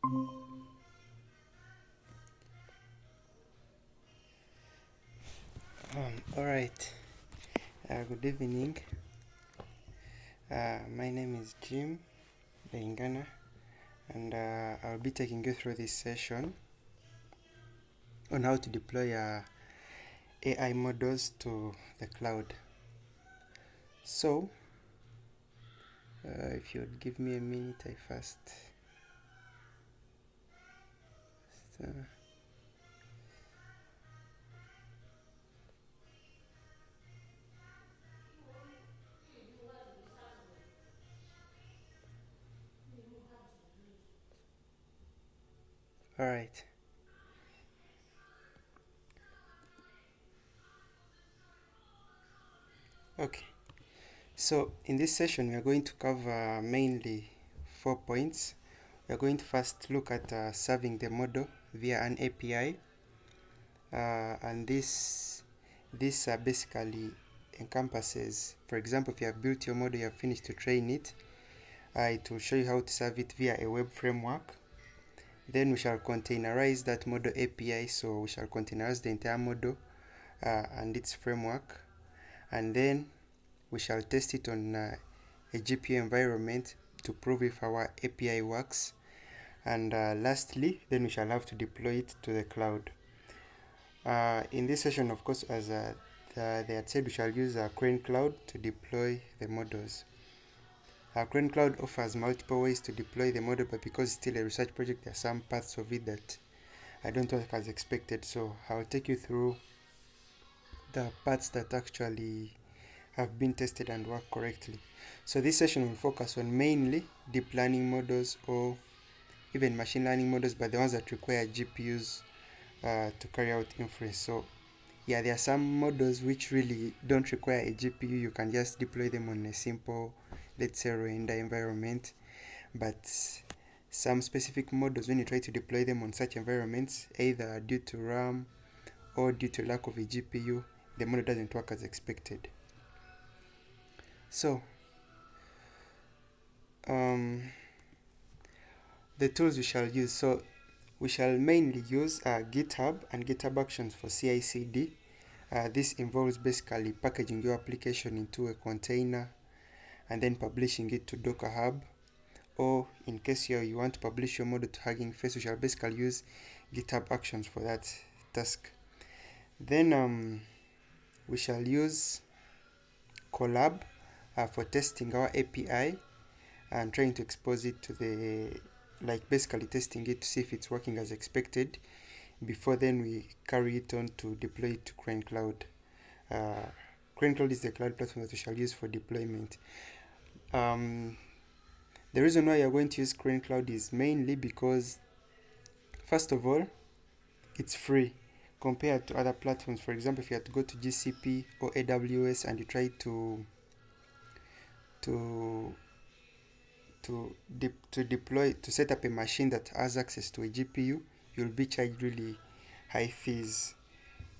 All right. Good evening. My name is Jim Beingana, and I'll be taking you through this session on how to deploy AI models to the cloud. So, if you would give me a minute, I first. Uh, all right. Okay. So, in this session, we are going to cover mainly 4 points. We are going to first look at serving the model via an API. And this basically encompasses, for example, if you have built your model, you have finished to train it, it will show you how to serve it via a web framework. Then we shall containerize that model API, so we shall containerize the entire model and its framework, and then we shall test it on a GPU environment to prove if our API works, and lastly, then we shall have to deploy it to the cloud. In this session, of course, as they had said, we shall use Crane Cloud to deploy the models. Crane Cloud offers multiple ways to deploy the model, but because it's still a research project, there are some parts of it that I don't work as expected. So I'll take you through the parts that actually have been tested and work correctly. So this session will focus on mainly deep learning models or even machine learning models, but the ones that require GPUs to carry out inference. So yeah, there are some models which really don't require a GPU. You can just deploy them on a simple, let's say, render environment. But some specific models, when you try to deploy them on such environments, either due to RAM or due to lack of a GPU, the model doesn't work as expected. So the tools we shall use. So we shall mainly use GitHub and GitHub Actions for CI/CD. This involves basically packaging your application into a container and then publishing it to Docker Hub. Or in case you want to publish your model to Hugging Face, we shall basically use GitHub Actions for that task. Then we shall use Collab for testing our API and trying to expose it to the, like basically testing it to see if it's working as expected before then we carry it on to deploy it to Crane Cloud. Crane Cloud is the cloud platform that we shall use for deployment. The reason why you're going to use Crane Cloud is mainly because, first of all, it's free compared to other platforms. For example, if you had to go to GCP or AWS and you try to deploy, to set up a machine that has access to a GPU, you'll be charged really high fees.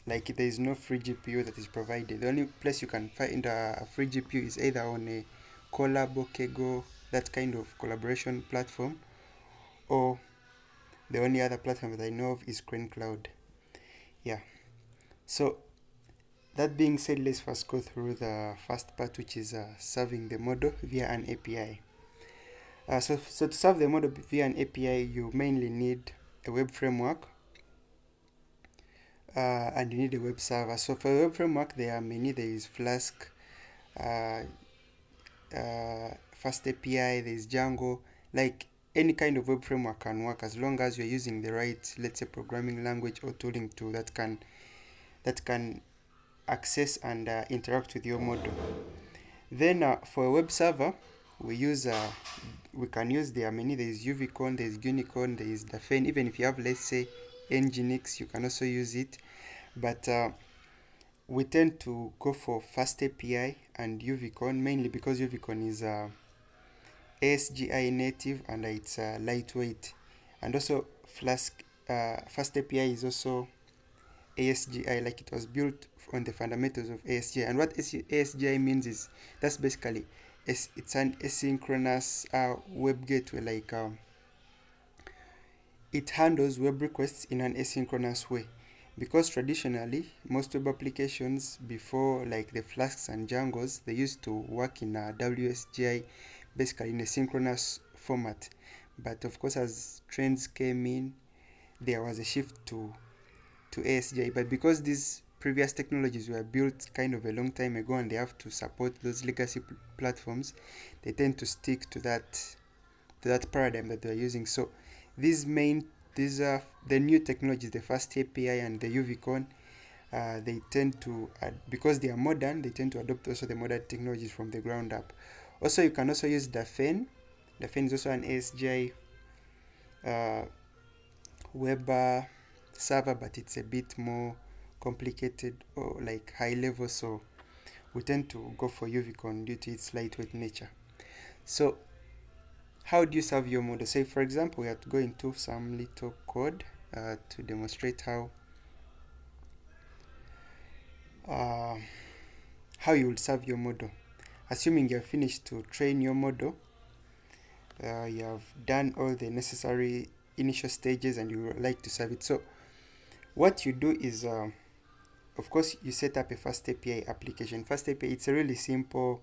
Like there is no free GPU that is provided. The only place you can find a free GPU is either on a Collab or Kego, that kind of collaboration platform, or the only other platform that I know of is Crane Cloud. Yeah. So that being said, let's first go through the first part, which is serving the model via an API. So to serve the model via an API, you mainly need a web framework and you need a web server. So for a web framework, there are many. There is Flask, Fast API, there is Django. Like any kind of web framework can work as long as you're using the right, let's say, programming language or tooling tool that can access and interact with your model. Then for a web server, we can use, there are many. There is UVCon, there is Unicorn, there is Dafen. Even if you have, let's say, Nginx, you can also use it. But we tend to go for Fast API and UVCon mainly because UVCon is ASGI native and it's lightweight. And also Fast API is also ASGI, like it was built on the fundamentals of ASGI. And what ASGI means is that's basically it's an asynchronous web gateway. Like it handles web requests in an asynchronous way, because traditionally most web applications before, like the Flasks and Django's, they used to work in a WSGI, basically in a synchronous format. But of course, as trends came in, there was a shift to ASGI. But because these previous technologies were built kind of a long time ago and they have to support those legacy platforms, they tend to stick to that paradigm that they're using. So these main these are the new technologies, the fast API and the UVCon. They tend to, because they are modern, they tend to adopt also the modern technologies from the ground up. Also, you can also use Dafen. Dafen is also an ASGI uh, web server, but it's a bit more complicated or like high level. So we tend to go for UVCon due to its lightweight nature. So how do you serve your model? Say, for example, we have to go into some little code to demonstrate uh, how you will serve your model. Assuming you have finished to train your model, you have done all the necessary initial stages and you would like to serve it. So what you do is, of course, you set up a Fast API application. Fast API, it's a really simple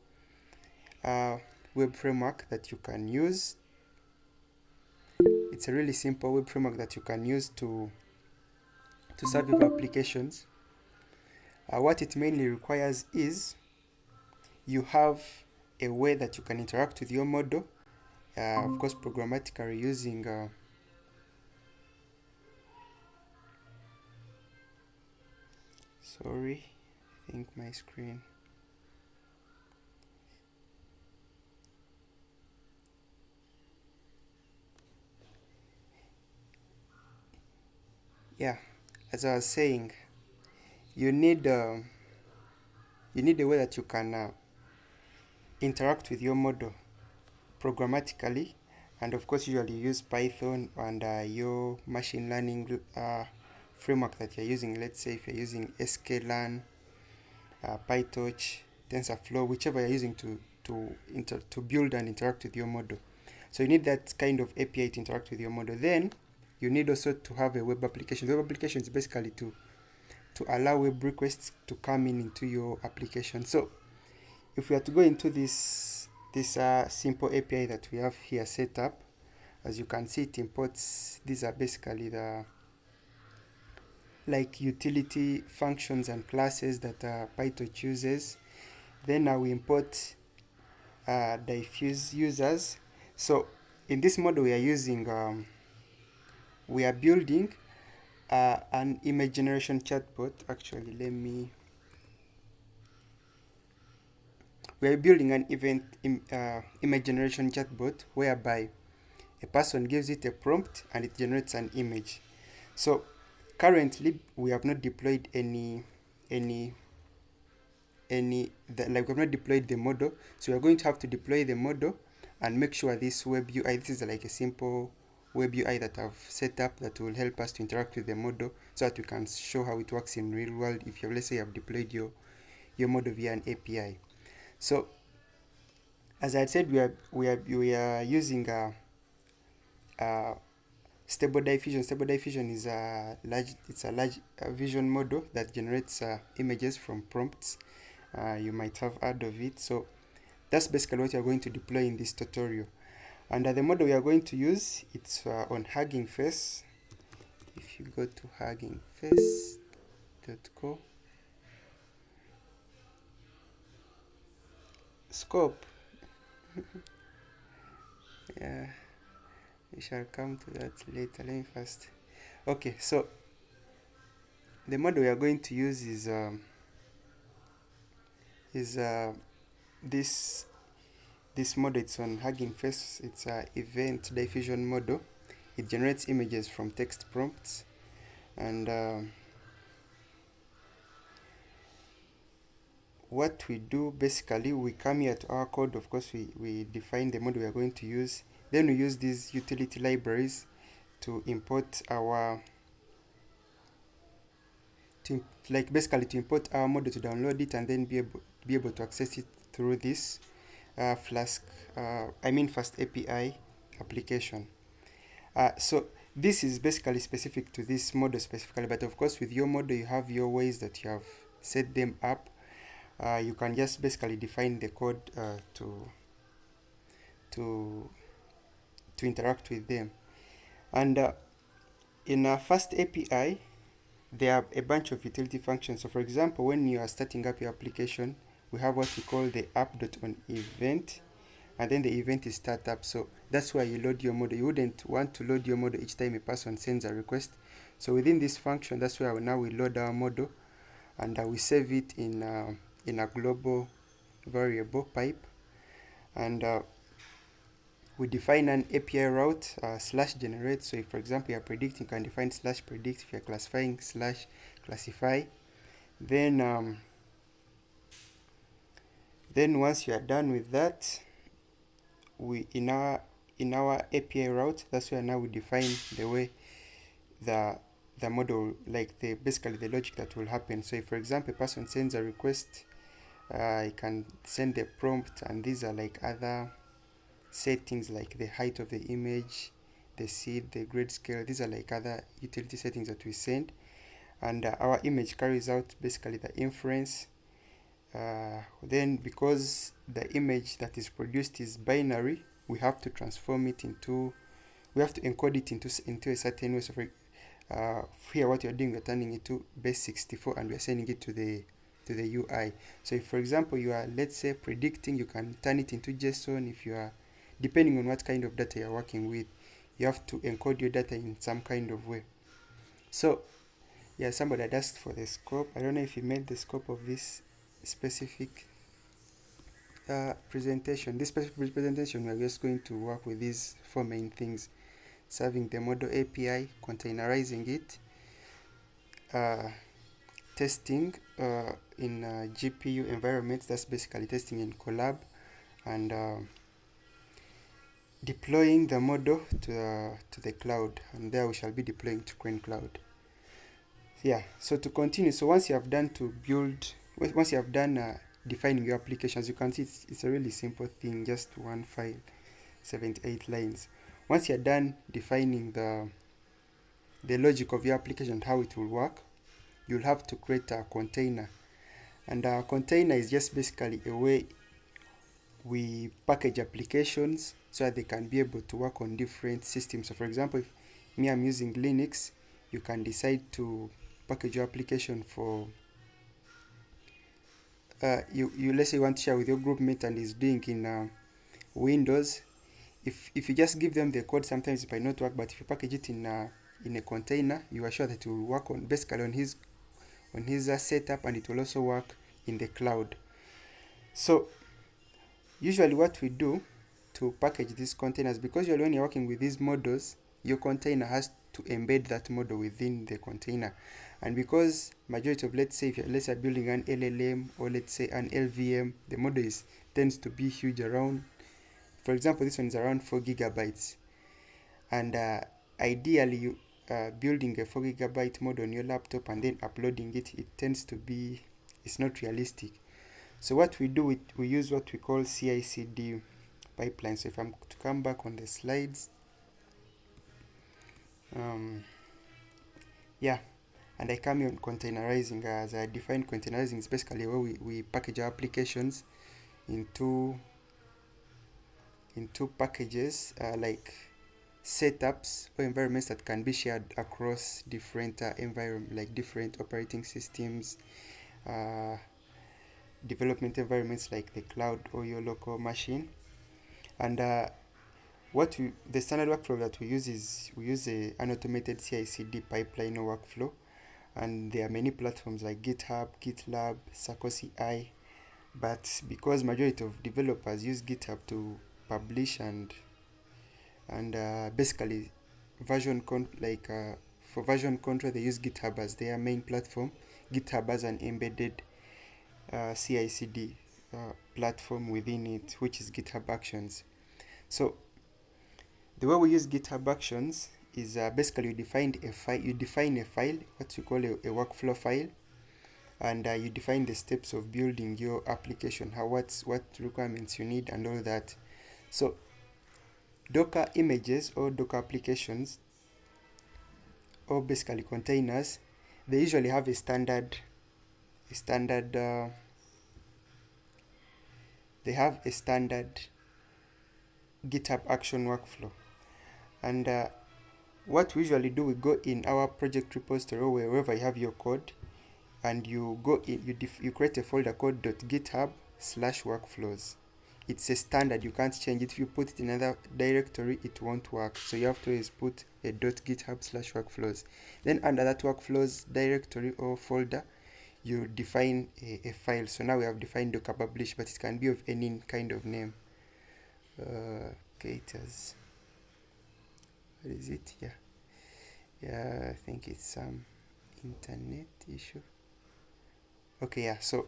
uh, web framework that you can use. It's a really simple web framework that you can use to serve your applications. What it mainly requires is you have a way that you can interact with your model, of course, programmatically using sorry, I think my screen. Yeah, as I was saying, you need you need a way that you can interact with your model programmatically, and of course usually use Python and your machine learning framework that you're using. Let's say if you're using sklearn, PyTorch, TensorFlow, whichever you're using to build and interact with your model. So you need that kind of API to interact with your model. Then you need also to have a web application. The web application is basically to allow web requests to come in into your application. So if we are to go into this simple API that we have here set up, as you can see, it imports, these are basically the like utility functions and classes that PyTorch uses. Then now we import diffuse users. So in this model we are using we are building an image generation chatbot. Actually, we are building an image generation chatbot whereby a person gives it a prompt and it generates an image. So currently we have not deployed any like we have not deployed the model. So we are going to have to deploy the model and make sure this web UI, this is like a simple web UI that I've set up that will help us to interact with the model so that we can show how it works in real world if you, let's say, you have deployed your model via an API. So as I said, we are using stable diffusion. Stable diffusion is a large vision model that generates images from prompts. You might have heard of it. So that's basically what you're going to deploy in this tutorial. And the model we are going to use, it's on Hugging Face. If you go to huggingface.co, scope, yeah, we shall come to that later. Let me first. Okay, so the model we are going to use is this model. It's on Hugging Face. It's a event diffusion model. It generates images from text prompts, and what we do basically, we come here to our code. Of course, we define the model we are going to use. Then we use these utility libraries to import our basically to import our model, to download it, and then be able to access it through this Flask, Fast API application. So this is basically specific to this model specifically, but of course with your model you have your ways that you have set them up. You can just basically define the code to to interact with them. And in a fast API, there are a bunch of utility functions. So for example, when you are starting up your application, we have what we call the app.onEvent, and then the event is startup. So that's where you load your model. You wouldn't want to load your model each time a person sends a request. So within this function, that's where now we load our model, and we save it in a global variable pipe, and we define an API route slash generate. So if, for example, you're predicting, you can define slash predict. If you're classifying, slash classify. Then once you are done with that, we in our API route, that's where now we define the way the model, like the basically the logic that will happen. So if, for example, a person sends a request, you can send the prompt, and these are like other settings like the height of the image, the seed, the grade scale. These are like other utility settings that we send, and our image carries out basically the inference. Then because the image that is produced is binary, we have to transform it into, we have to encode it into a certain way. So for here what you're doing, we're turning it to base 64 and we're sending it to the UI. So if, for example, you are, let's say, predicting, you can turn it into JSON. If you are, depending on what kind of data you're working with, you have to encode your data in some kind of way. So yeah, somebody had asked for the scope. I don't know if you made the scope of this specific presentation. This specific presentation, we're just going to work with these four main things: serving the model API, containerizing it, testing in GPU environments, that's basically testing in Collab, and deploying the model to the cloud, and there we shall be deploying to Crane Cloud. Yeah, so to continue, so once you have done defining your application, as you can see, it's a really simple thing, just one file, 78 lines. Once you're done defining the logic of your application and how it will work, you'll have to create a container. And a container is just basically a way we package applications so that they can be able to work on different systems. So for example, if I'm using Linux, you can decide to package your application for you let's say you want to share with your group mate and is doing in Windows. If you just give them the code, sometimes it might not work, but if you package it in a container, you are sure that it will work on basically on his setup, and it will also work in the cloud. So usually what we do to package these containers, because usually when you're working with these models, your container has to embed that model within the container. And because majority of, let's say if let's say building an LLM or let's say an LVM, the model tends to be huge, around, for example, this one is around 4 gigabytes. And ideally, you building a 4 gigabyte model on your laptop and then uploading it, it tends to be, it's not realistic. So what we do, we use what we call CI/CD pipeline. So if I'm to come back on the slides, yeah, and I come in on containerizing. As I defined, containerizing is basically where we package our applications into packages like setups or environments that can be shared across different environment, like different operating systems, development environments like the cloud or your local machine. And the standard workflow that we use is an automated CI/CD pipeline or workflow, and there are many platforms like GitHub, GitLab, Circle-CI, but because majority of developers use GitHub to publish and basically for version control, they use GitHub as their main platform. GitHub has an embedded CI/CD platform within it, which is GitHub Actions. So the way we use GitHub Actions is basically you define a file, what you call a workflow file, and you define the steps of building your application, what requirements you need and all that. So Docker images or Docker applications or basically containers, they usually have a standard they have a standard GitHub action workflow. And what we usually do, we go in our project repository or wherever you have your code, and you go in, you create a folder called .github/workflows. It's a standard, you can't change it. If you put it in another directory, it won't work, so you have to always put a .github/workflows. Then under that workflows directory or folder, you define a file. So now we have defined docker publish, but it can be of any kind of name. Okay, it has, what is it? Yeah, I think it's some internet issue. Okay, yeah, so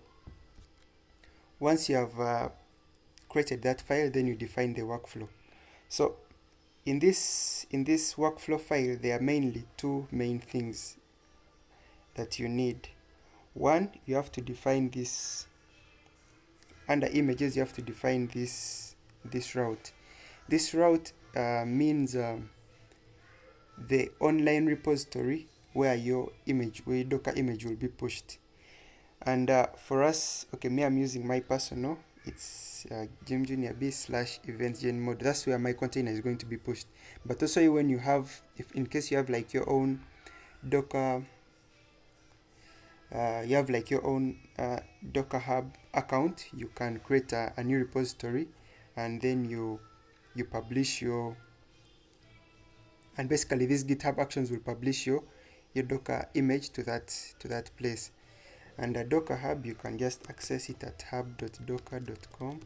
once you have created that file, then you define the workflow. So in this workflow file, there are mainly two main things that you need. One, you have to define this under images. You have to define this route. This route means the online repository where your Docker image will be pushed. And for us, okay, me, I'm using my personal. It's Jim Junior B/events gen mode. That's where my container is going to be pushed. But also, when you have, if in case you have like your own Docker, Docker Hub account, you can create a new repository, and then you publish your, and basically these GitHub actions will publish your Docker image to that place. And a Docker Hub, you can just access it at hub.docker.com.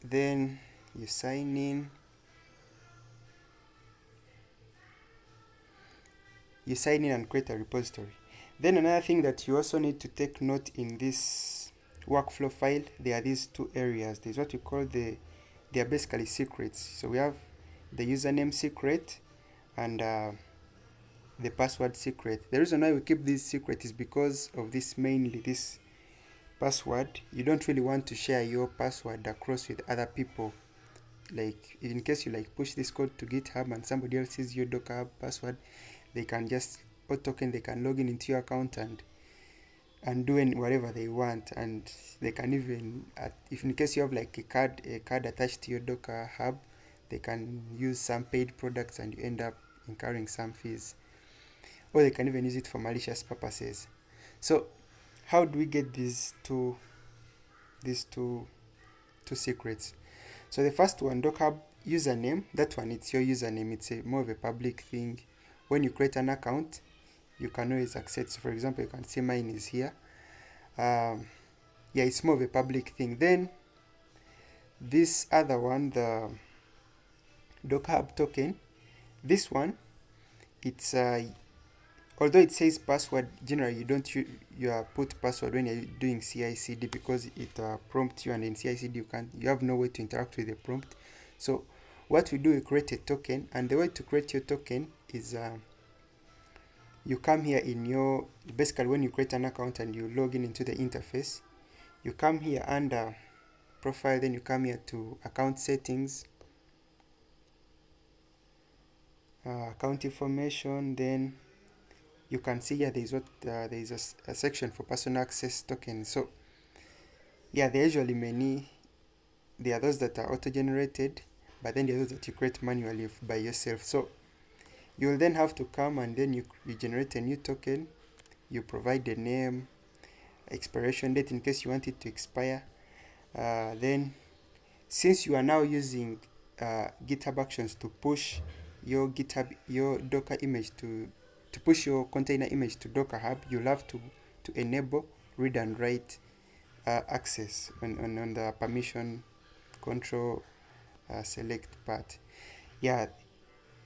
Then you sign in. And create a repository. Then another thing that you also need to take note in this workflow file, there are these two areas. There's what we call they are basically secrets. So we have the username secret and the password secret. The reason why we keep this secret is because of mainly this password. You don't really want to share your password across with other people. Like in case you push this code to GitHub and somebody else sees your Docker password, they can just they can log into your account and do whatever they want. And they can even, if in case you have a card attached to your Docker Hub, they can use some paid products and you end up incurring some fees. Or they can even use it for malicious purposes. So how do we get these two secrets? So the first one, Docker Hub username, that one, it's your username. It's more of a public thing. When you create an account, you can always access. So for example, you can see mine is here. It's more of a public thing. Then this other one, the Docker Hub token, this one, it's although it says password, generally you don't put password when you're doing CI/CD because it prompts you, and in CI/CD you have no way to interact with the prompt. So what we do, we create a token, and the way to create your token is you come here in basically when you create an account and you log in into the interface, you come here under profile, then you come here to account settings, account information. Then you can see here there is a section for personal access token. So there are usually many. There are those that are auto-generated, but then there are those that you create manually by yourself. So you will then have to come and then you generate a new token. You provide the name, expiration date in case you want it to expire. Then since you are now using GitHub Actions to push your Docker image to push your container image to Docker Hub, you'll have to enable read and write access on the permission control select part.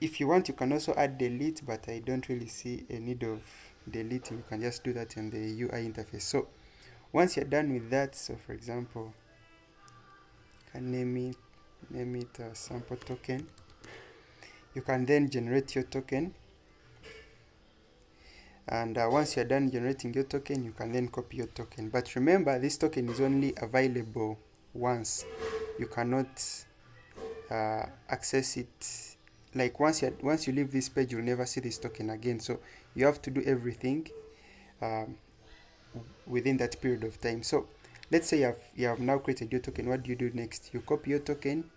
If you want, you can also add delete, but I don't really see a need of deleting. You can just do that in the UI interface. So once you're done with that, so for example, you can name it sample token. You can then generate your token, and once you're done generating your token, you can then copy your token. But remember, this token is only available once. you cannot access it. Like once you leave this page, you'll never see this token again. So you have to do everything um, within that period of time. So let's say you have now created your token. What do you do next? You copy your token.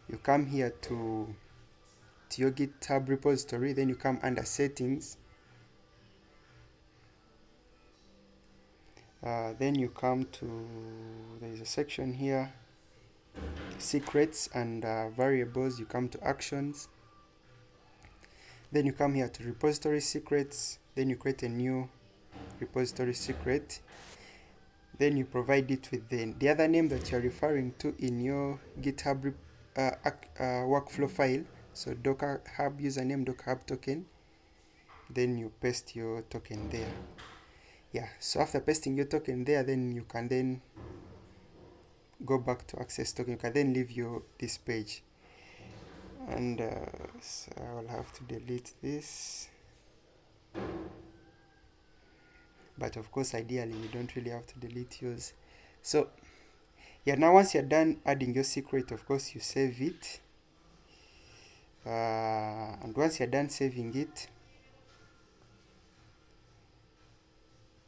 You come here to your GitHub repository. Then you come under settings. Then you come to, there is a section here, secrets and variables. You come to actions. Then you come here to repository secrets. Then you create a new repository secret. Then you provide it with the other name that you're referring to in your GitHub workflow file. So Docker Hub username, Docker Hub token. Then you paste your token there. Yeah, so after pasting your token there, then you can then go back to access token. You can then leave this page. And so I will have to delete this. But of course, ideally, you don't really have to delete yours. So yeah, now once you're done adding your secret, of course, you save it. And once you're done saving it,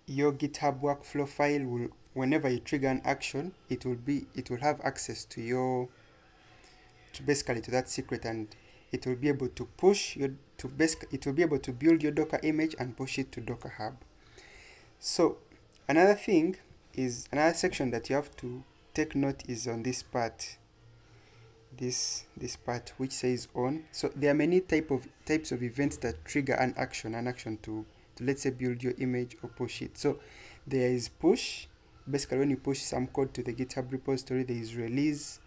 your GitHub workflow file will, whenever you trigger an action, it will have access to basically to that secret, and it will be able to it will be able to build your Docker image and push it to Docker Hub. So another section that you have to take note is on this part. This part which says on. So there are many types of events that trigger an action to let's say build your image or push it. So there is push. Basically, when you push some code to the GitHub repository, there is release,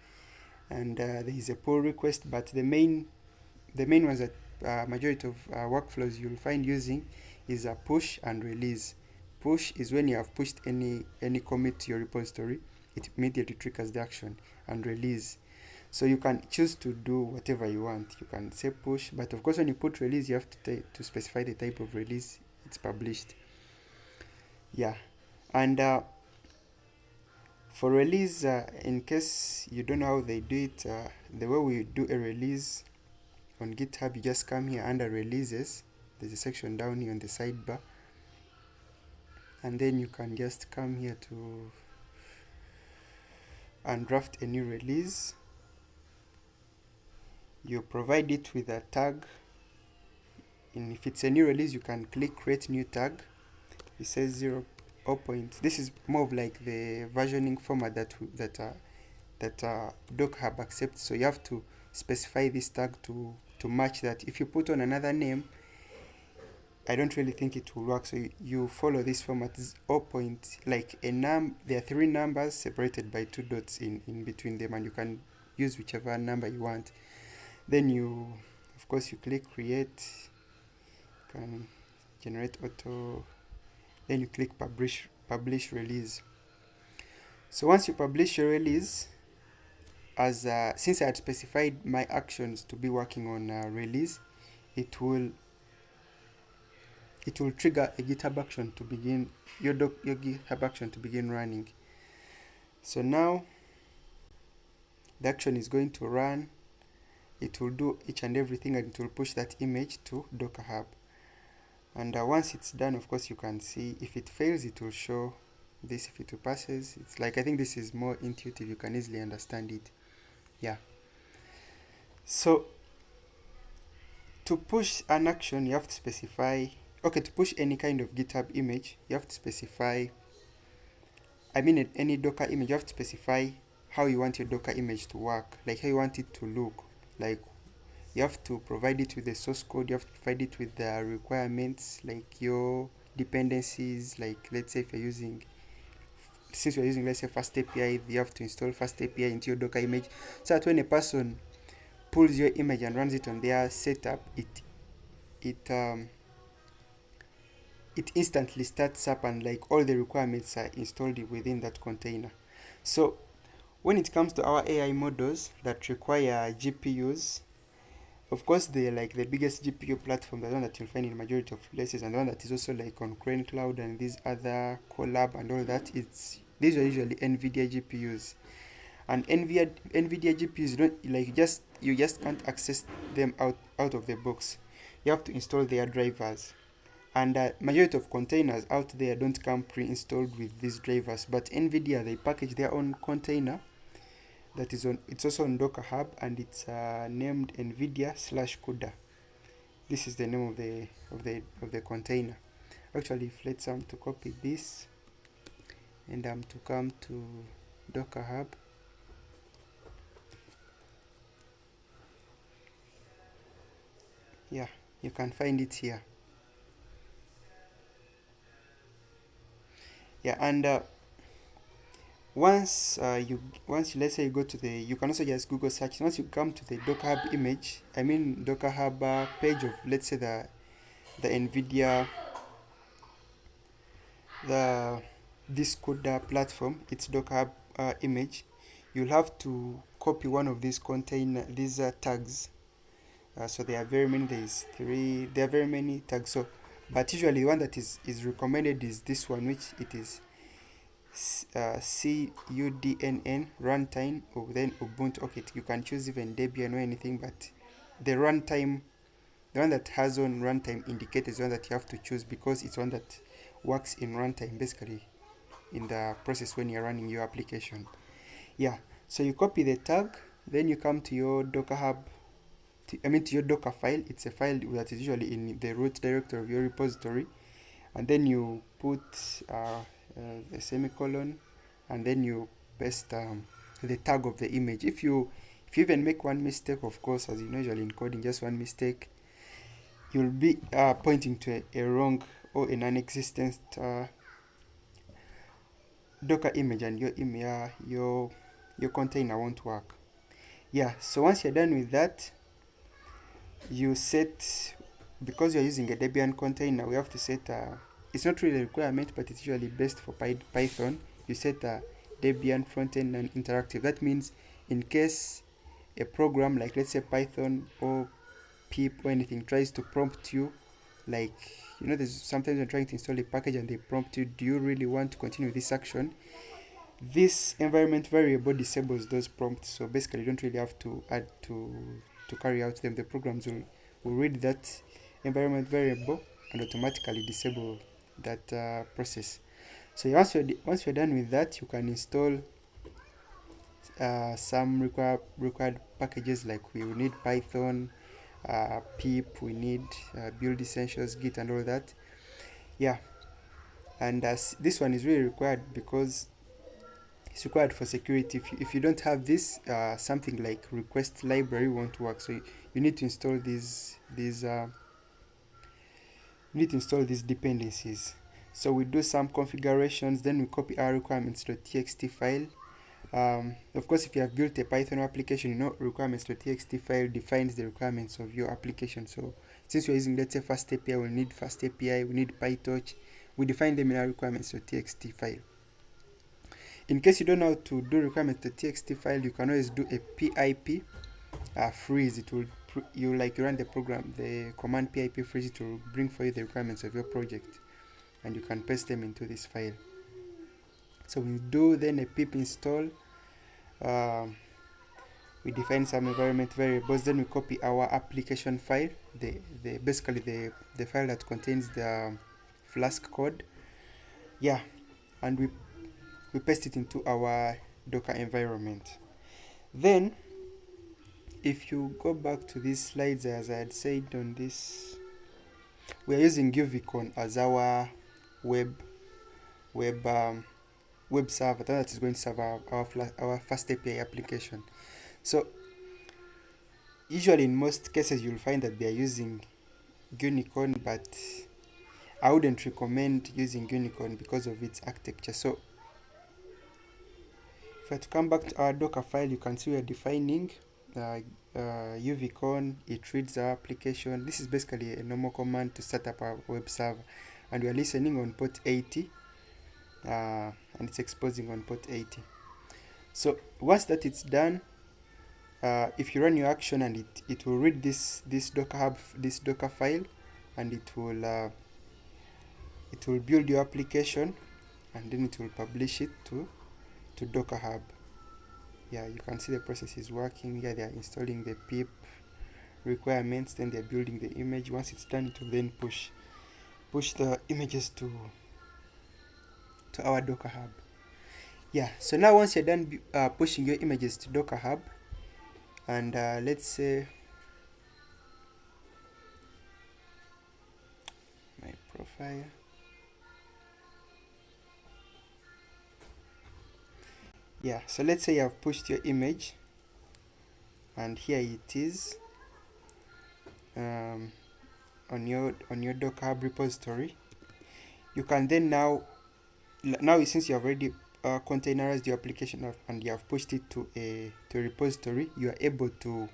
and there is a pull request. But the main ones that majority of workflows you'll find using is a push and release. Push is when you have pushed any commit to your repository, it immediately triggers the action. And release, so you can choose to do whatever you want. You can say push, but of course when you put release, you have to specify the type of release it's published. Yeah, and for release, in case you don't know how they do it, the way we do a release on GitHub, you just come here under releases. There's a section down here on the sidebar, and then you can just come here to and draft a new release. You provide it with a tag, and if it's a new release, you can click create new tag. It says 0. This is more of like the versioning format that Docker Hub accepts. So you have to specify this tag to match that. If you put on another name, I don't really think it will work. So you follow this format. 0. Like there are 3 numbers separated by 2 dots in between them, and you can use whichever number you want. Then of course you click create, you can generate auto, then you click publish release. So once you publish your release, since I had specified my actions to be working on release, it will trigger a GitHub action to begin your GitHub action to begin running. So now the action is going to run. It will do each and everything, and it will push that image to Docker Hub. And once it's done, of course, you can see if it fails, it will show this. If it passes, it's like, I think this is more intuitive. You can easily understand it. Yeah. So to push an action, you have to specify, to push any kind of GitHub image, you have to specify, any Docker image, you have to specify how you want your Docker image to work, like how you want it to look. Like you have to provide it with the source code, you have to provide it with the requirements, like your dependencies. Like let's say if you're using, since you're using, let's say, Fast API, you have to install Fast API into your Docker image, so that when a person pulls your image and runs it on their setup, it instantly starts up, and like all the requirements are installed within that container. So when it comes to our AI models that require GPUs, of course, they're like the biggest GPU platform, the one that you'll find in majority of places, and the one that is also like on Crane Cloud and these other Colab and all that. These are usually NVIDIA GPUs. And NVIDIA GPUs, you just can't access them out of the box. You have to install their drivers. And majority of containers out there don't come pre-installed with these drivers, but NVIDIA, they package their own container that is on. It's also on Docker Hub, and it's named NVIDIA slash CUDA. This is the name of the container. Actually, if let's to copy this and to come to Docker Hub. Yeah, you can find it here. Yeah, and once you let's say you go to the, you can also just Google search. Once you come to the Docker Hub image, I mean Docker Hub page of, let's say, the NVIDIA, the this CUDA platform, its Docker Hub image, you'll have to copy one of these tags. So there are very many. There are very many tags. So, but usually the one that is recommended is this one, which it is CUDNN runtime, or then Ubuntu. Okay, you can choose even Debian or anything, but the runtime, the one that has on runtime indicator, is one that you have to choose, because it's one that works in runtime, basically in the process when you're running your application. Yeah, so you copy the tag, then you come to your Docker Hub, to your Docker file. It's a file that is usually in the root directory of your repository, and then you put a semicolon, and then you paste the tag of the image. If you even make one mistake, of course, as you know, usually in coding, just one mistake, you'll be pointing to a wrong or a non-existent Docker image, and your container won't work. Yeah, so once you're done with that, you set, because you're using a Debian container, we have to set it's not really a requirement, but it's usually best for Python. You set Debian frontend and interactive. That means in case a program like, let's say, Python or pip or anything tries to prompt you, like, there's sometimes you're trying to install a package and they prompt you, do you really want to continue this action? This environment variable disables those prompts, so basically you don't really have to add to carry out them. The programs will read that environment variable and automatically disable that process. So once you're done with that, you can install some required packages, like we will need Python, pip, we need build essentials, git, and all that. Yeah, and this one is really required because it's required for security. If you don't have this, something like request library won't work. So you need to install these dependencies. So we do some configurations, then we copy our requirements.txt file. Of course, if you have built a Python application, requirements.txt file defines the requirements of your application. So since we're using, let's say, Fast API, we'll need Fast API, we need PyTorch. We define them in our requirements.txt file. In case you don't know how to do requirements.txt file, you can always do a pip freeze. It will you run the program, the command pip freeze, it will bring for you the requirements of your project, and you can paste them into this file. So we do then a pip install. We define some environment variables. Then we copy our application file, basically the file that contains the Flask code. Yeah, and we paste it into our Docker environment. Then, if you go back to these slides, as I had said on this, we are using UVCon as our web server that is going to serve our Fast API application. So usually in most cases you'll find that they are using Unicorn, but I wouldn't recommend using Unicorn because of its architecture. So if I to come back to our Docker file, you can see we are defining UVCon. It reads our application. This is basically a normal command to start up our web server, and we are listening on port 80, and it's exposing on port 80. So once that it's done, if you run your action, and it will read this Docker file, and it will build your application, and then it will publish it to Docker Hub. Yeah, you can see the process is working. Yeah, they are installing the pip requirements, then they're building the image. Once it's done, it will then push the images to our Docker Hub. Yeah, so now once you're done pushing your images to Docker Hub, and let's say my profile. Yeah, so let's say you have pushed your image, and here it is um, on your Docker Hub repository. You can then now since you have already containerized your application and you have pushed it to a repository, you are able to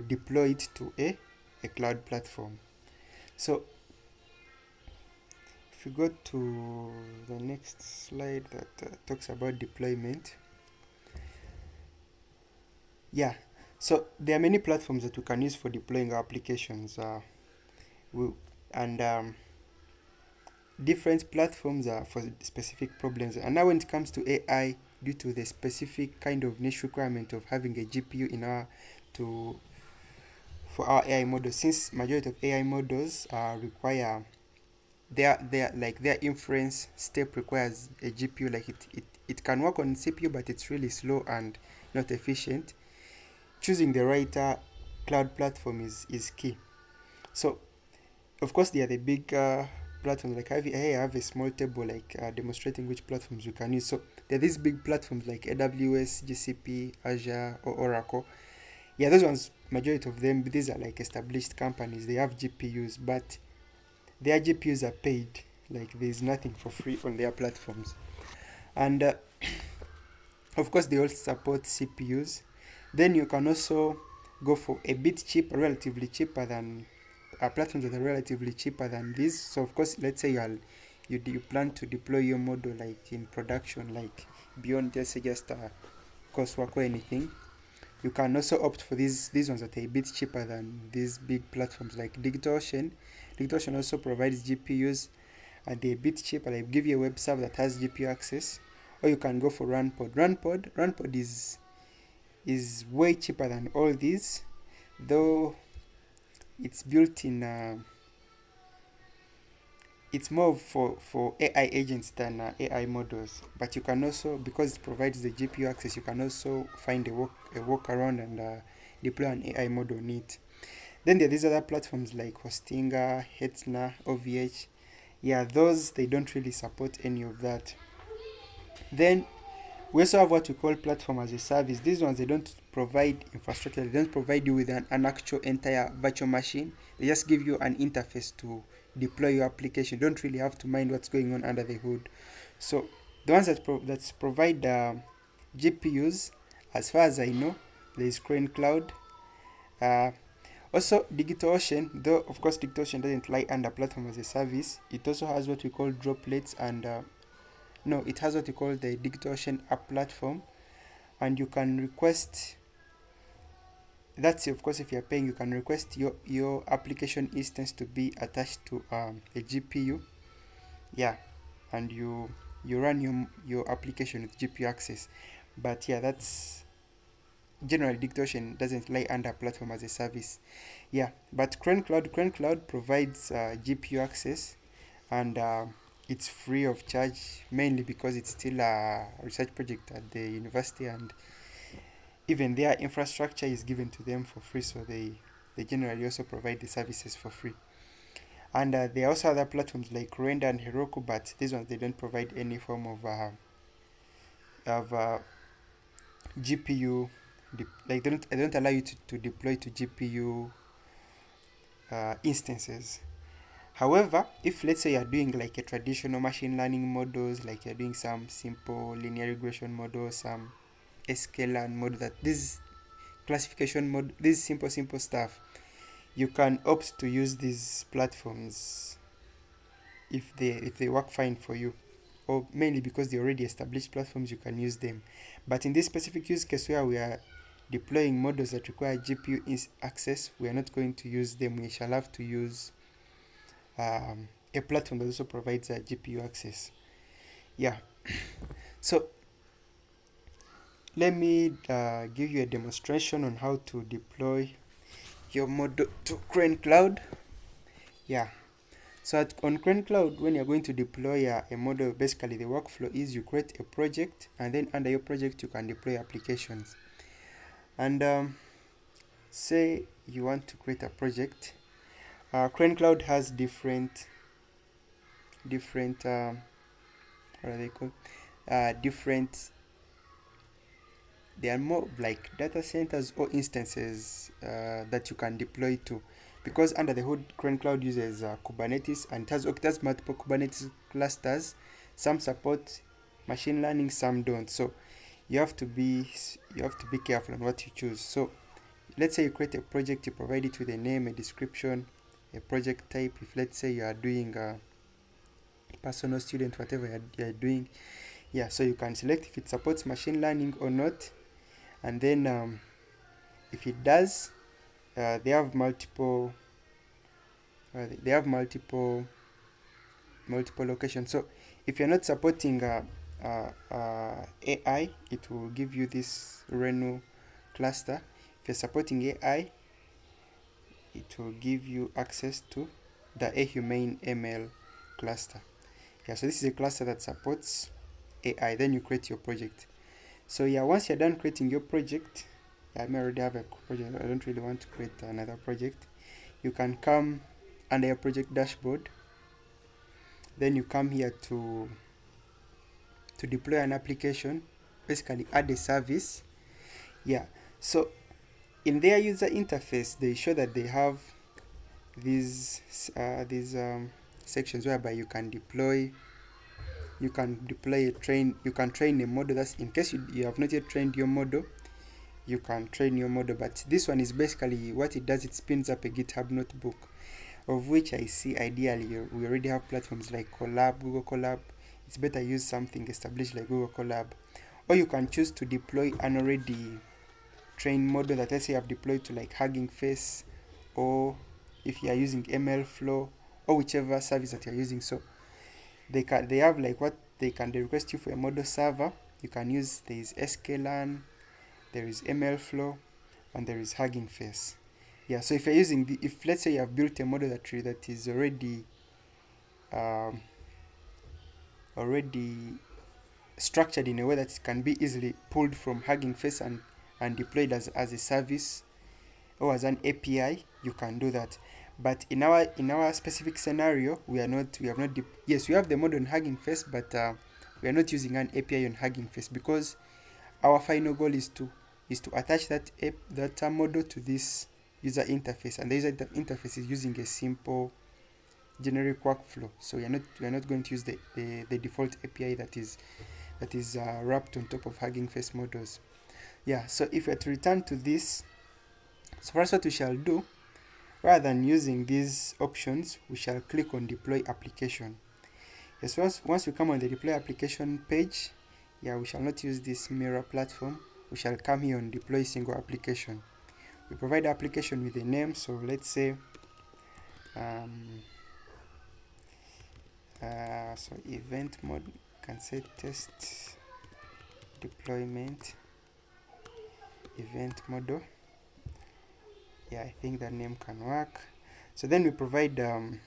deploy it to a cloud platform. So if you go to the next slide that talks about deployment, yeah, so there are many platforms that we can use for deploying our applications, we, and different platforms are for specific problems. And now when it comes to AI, due to the specific kind of niche requirement of having a GPU in our to for our AI models, since majority of AI models require their inference step requires a GPU. Like it can work on CPU, but it's really slow and not efficient. Choosing the right cloud platform is key. So of course there are the big platforms. Like I have a small table like demonstrating which platforms you can use. So there are these big platforms like AWS, GCP, Azure, or Oracle. Yeah, those ones, majority of them, these are like established companies. They have GPUs, but their GPUs are paid. Like there's nothing for free on their platforms. And of course they also support CPUs. Then you can also go for a bit cheaper, relatively cheaper than platforms that are relatively cheaper than this. So of course, let's say you plan to deploy your model like in production, like beyond just coursework or anything. You can also opt for these ones that are a bit cheaper than these big platforms like DigitalOcean. DigitalOcean also provides GPUs and they're a bit cheaper. They give you a web server that has GPU access, or you can go for Runpod is way cheaper than all these, though it's built in. It's more for AI agents than AI models. But you can also, because it provides the GPU access, you can also find a workaround and deploy an AI model on it. Then there are these other platforms like Hostinga, Hetzner, OVH. Yeah, those they don't really support any of that. Then we also have what we call platform as a service. These ones they don't provide infrastructure. They don't provide you with an actual entire virtual machine. They just give you an interface to deploy your application. You don't really have to mind what's going on under the hood. So the ones that provide GPUs, as far as I know, there is Crane Cloud. Uh, Also, DigitalOcean, though of course DigitalOcean doesn't lie under platform as a service, it also has what we call droplets and no, it has what we call the DigitalOcean app platform, and you can request. That's of course if you're paying, you can request your application instance to be attached to a GPU. Yeah, and you run your application with GPU access. But yeah, that's generally DigitalOcean doesn't lie under platform as a service. Yeah, but Crane Cloud provides GPU access, and it's free of charge, mainly because it's still a research project at the university, and even their infrastructure is given to them for free, so they generally also provide the services for free. And there are also other platforms like Render and Heroku, but these ones they don't provide any form of GPU. Like they don't allow you to deploy to GPU instances. However, if let's say you're doing like a traditional machine learning models, like you're doing some simple linear regression models, some sklearn model, that this classification mode, this simple stuff, you can opt to use these platforms if they work fine for you, or mainly because they're already established platforms, you can use them. But in this specific use case where we are deploying models that require GPU access, we are not going to use them. We shall have to use a platform that also provides GPU access. Yeah. So let me give you a demonstration on how to deploy your model to Crane Cloud. Yeah, so on Crane Cloud, when you're going to deploy a model, basically the workflow is you create a project, and then under your project you can deploy applications. And say you want to create a project. Crane Cloud has different what are they called? Different. They are more like data centers or instances that you can deploy to, because under the hood, Crane Cloud uses Kubernetes, and it has multiple Kubernetes clusters. Some support machine learning, some don't. So you have to be careful on what you choose. So let's say you create a project, you provide it with a name, a description, a project type. If let's say you are doing personal student, whatever you're doing, yeah, so you can select if it supports machine learning or not. And then if it does, they have multiple locations. So if you're not supporting AI, it will give you this Reno cluster. If you're supporting AI, it will give you access to the Ahumane ML cluster. Yeah, so this is a cluster that supports AI. Then you create your project. So yeah, once you're done creating your project, I may already have a project. I don't really want to create another project. You can come under your project dashboard. Then you come here to deploy an application, basically add a service. Yeah, so in their user interface, they show that they have these sections whereby you can train a model. That's in case you have not yet trained your model, you can train your model. But this one is basically what it does. It spins up a GitHub notebook, of which I see ideally we already have platforms like Google Colab. It's better use something established like Google Colab, or you can choose to deploy an already trained model that, let's say, you have deployed to like Hugging Face, or if you are using MLflow, or whichever service that you're using. So they have like they request you for a model server. You can use, there is sklearn, there is MLflow, and there is Hugging Face. Yeah, so if you're using if let's say you have built a model that is already structured in a way that it can be easily pulled from Hugging Face and deployed as a service or as an API, you can do that. But in our specific scenario, we have not yes, we have the model on Hugging Face, but we are not using an API on Hugging Face, because our final goal is to attach that model to this user interface, and the user interface is using a simple generic workflow. So we are not going to use the default API that is wrapped on top of Hugging Face models. Yeah, so if we are to return to this, so first what we shall do, rather than using these options, we shall click on deploy application. Yes, once we come on the deploy application page, yeah, we shall not use this mirror platform. We shall come here on deploy single application. We provide the application with a name. So let's say so event mode, can say test deployment event model. Yeah, I think that name can work. So then we provide the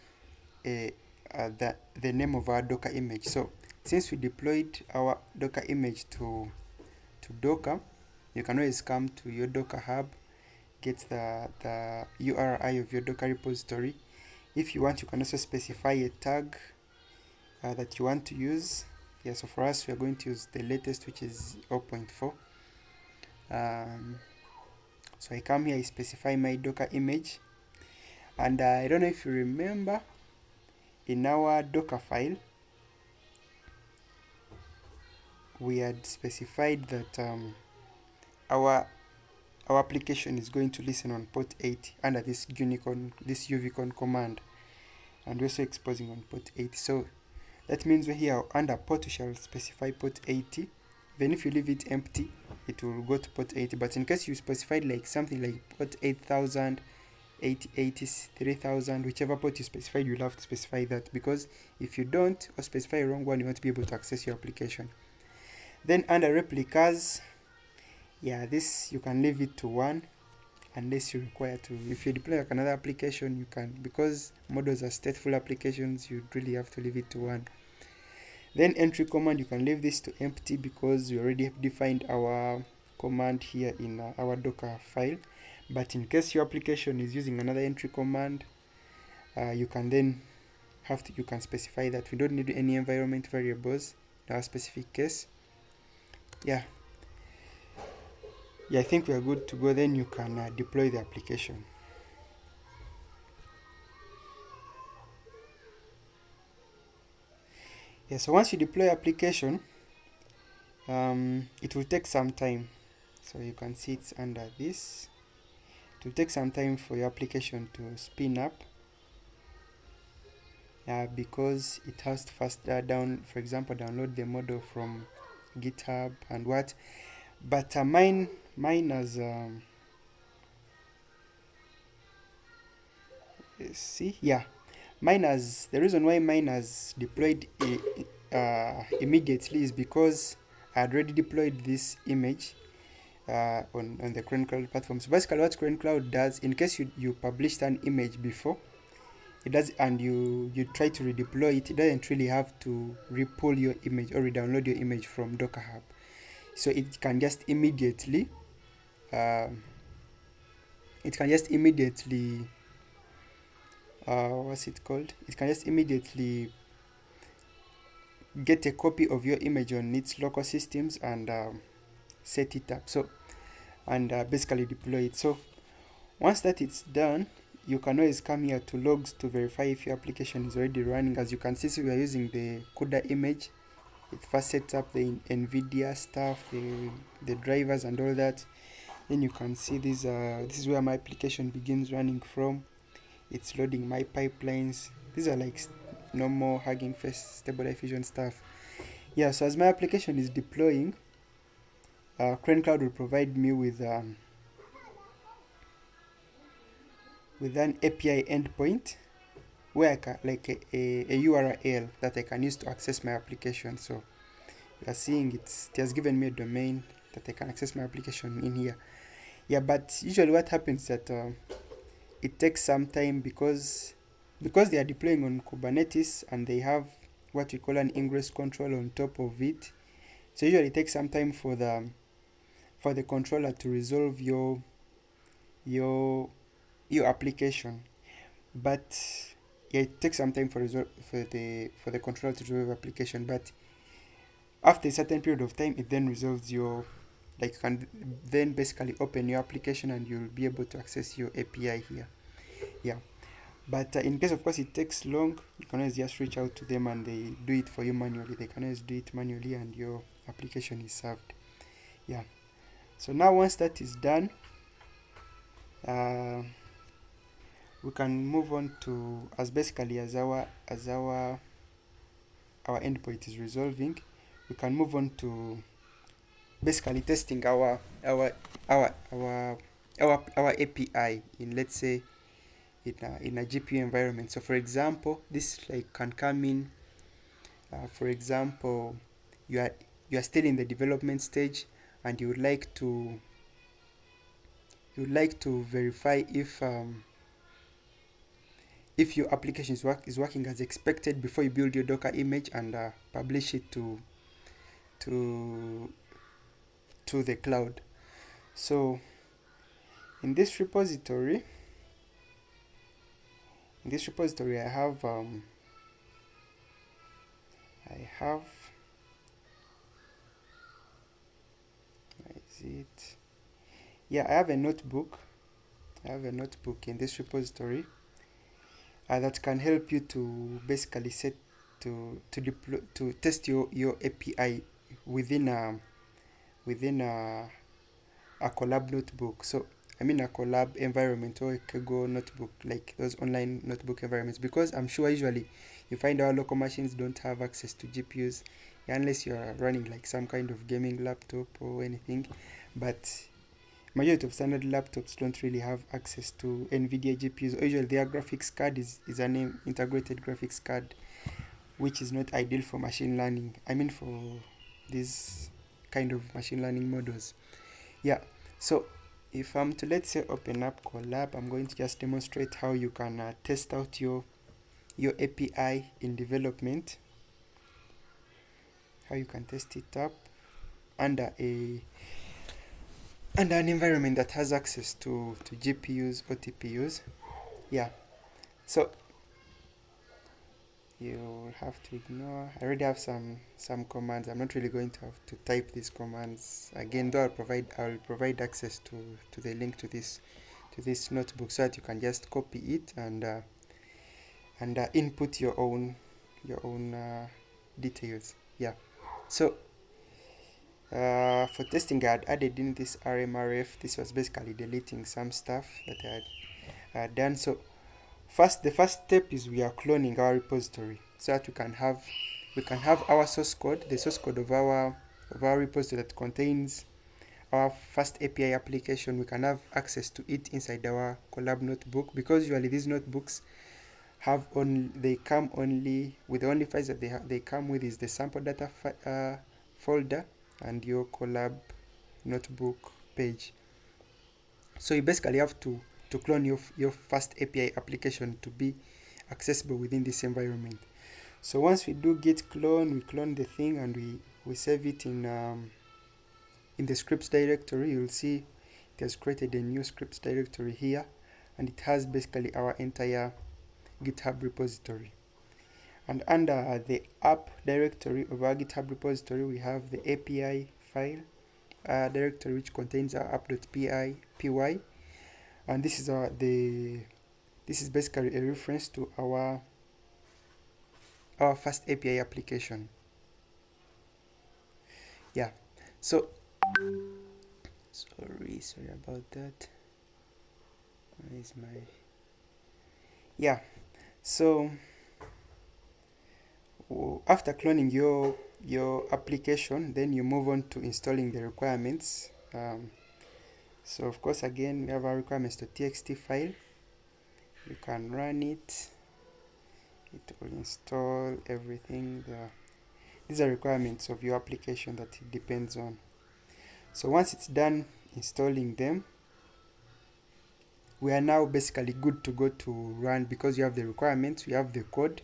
name of our Docker image. So since we deployed our Docker image to Docker, you can always come to your Docker hub, get the URI of your Docker repository. If you want, you can also specify a tag that you want to use. Yeah, so for us, we are going to use the latest, which is 0.4. So I come here, I specify my Docker image, and I don't know if you remember, in our Docker file, we had specified that our application is going to listen on port 80 under this UVCon command, and we're also exposing on port 80. So that means we're here under port, we shall specify port 80. Even if you leave it empty, it will go to port 80. But in case you specified like something like port 8000, 8080, 3000, whichever port you specified, you'll have to specify that, because if you don't, or specify a wrong one, you won't be able to access your application. Then under replicas, Yeah, this you can leave it to 1 unless you require to. If you deploy like another application, you can, because models are stateful applications, you really have to leave it to 1. Then entry command, you can leave this to empty because we already have defined our command here in our Docker file. But in case your application is using another entry command, you can then you can specify that. We don't need any environment variables in our specific case. Yeah, I think we are good to go. Then you can deploy the application. Yeah, so once you deploy application, it will take some time. So you can see it's under this. It will take some time for your application to spin up, because it has to first for example, download the model from GitHub and what. But mine has see, yeah, mine has, the reason why mine has deployed immediately is because I had already deployed this image on the Crane Cloud platform. So basically what Crane Cloud does, in case you published an image before, it does, and you try to redeploy it, it doesn't really have to repull your image or re-download your image from Docker Hub. So it can just immediately um, it can just immediately what's it called? It can just immediately get a copy of your image on its local systems and set it up. So and basically deploy it. So once that it's done, you can always come here to logs to verify if your application is already running. As you can see, so we are using the CUDA image. It first sets up the NVIDIA stuff, the drivers and all that. Then you can see this is where my application begins running from. It's loading my pipelines. These are like normal Hugging Face stable diffusion stuff. Yeah, so as my application is deploying, Crane Cloud will provide me with an API endpoint where I can, like a URL that I can use to access my application. So you are seeing it has given me a domain that I can access my application in here. Yeah, but usually what happens is that it takes some time because they are deploying on Kubernetes and they have what we call an ingress control on top of it. So usually it takes some time for the controller to resolve your application. But yeah, it takes some time for the controller to resolve application. But after a certain period of time, it then resolves your, like, you can then basically open your application and you'll be able to access your API here. Yeah. But in case, of course, it takes long, you can always just reach out to them and they do it for you manually. They can always do it manually and your application is served. Yeah. So now once that is done, uh, we can move on to, as basically our endpoint is resolving, we can move on to basically testing our API in, let's say, in a GPU environment. So for example, this like can come in. For example, you are still in the development stage and you would like to verify if your application is working as expected before you build your Docker image and publish it to the cloud. So in this repository, I have I have where is it? Yeah, I have a notebook. In this repository that can help you to basically set to deploy to test your API within a collab notebook. So I mean a collab environment or a Kaggle notebook, like those online notebook environments, because I'm sure usually you find our local machines don't have access to GPUs unless you are running like some kind of gaming laptop or anything. But majority of standard laptops don't really have access to NVIDIA GPUs. Usually their graphics card is an integrated graphics card, which is not ideal for machine learning. I mean for these kind of machine learning models. Yeah, so if I'm to, let's say, open up Collab, I'm going to just demonstrate how you can test out your API in development, how you can test it up under a under an environment that has access to GPUs or TPUs. Yeah, so you'll have to ignore. I already have some commands. I'm not really going to have to type these commands again, though I'll provide access to the link to this notebook so that you can just copy it and input your own details. Yeah. So for testing, I had added in this RMRF. This was basically deleting some stuff that I had done. So the first step is we are cloning our repository so that we can have our source code, the source code of our repository that contains our first API application. We can have access to it inside our Collab notebook, because usually these notebooks they come only with the only files that they come with is the sample data folder and your Collab notebook page. So you basically have to clone your first API application to be accessible within this environment. So once we do git clone, we clone the thing and we save it in the scripts directory. You'll see it has created a new scripts directory here, and it has basically our entire GitHub repository. And under the app directory of our GitHub repository, we have the API file directory, which contains our app.py, and this is basically a reference to our first API application. Yeah. So sorry about that. Where is my yeah? So after cloning your application, then you move on to installing the requirements. So of course, again, we have our requirements.txt file. You can run it. It will install everything. These are requirements of your application that it depends on. So once it's done installing them, we are now basically good to go to run, because you have the requirements, we have the code.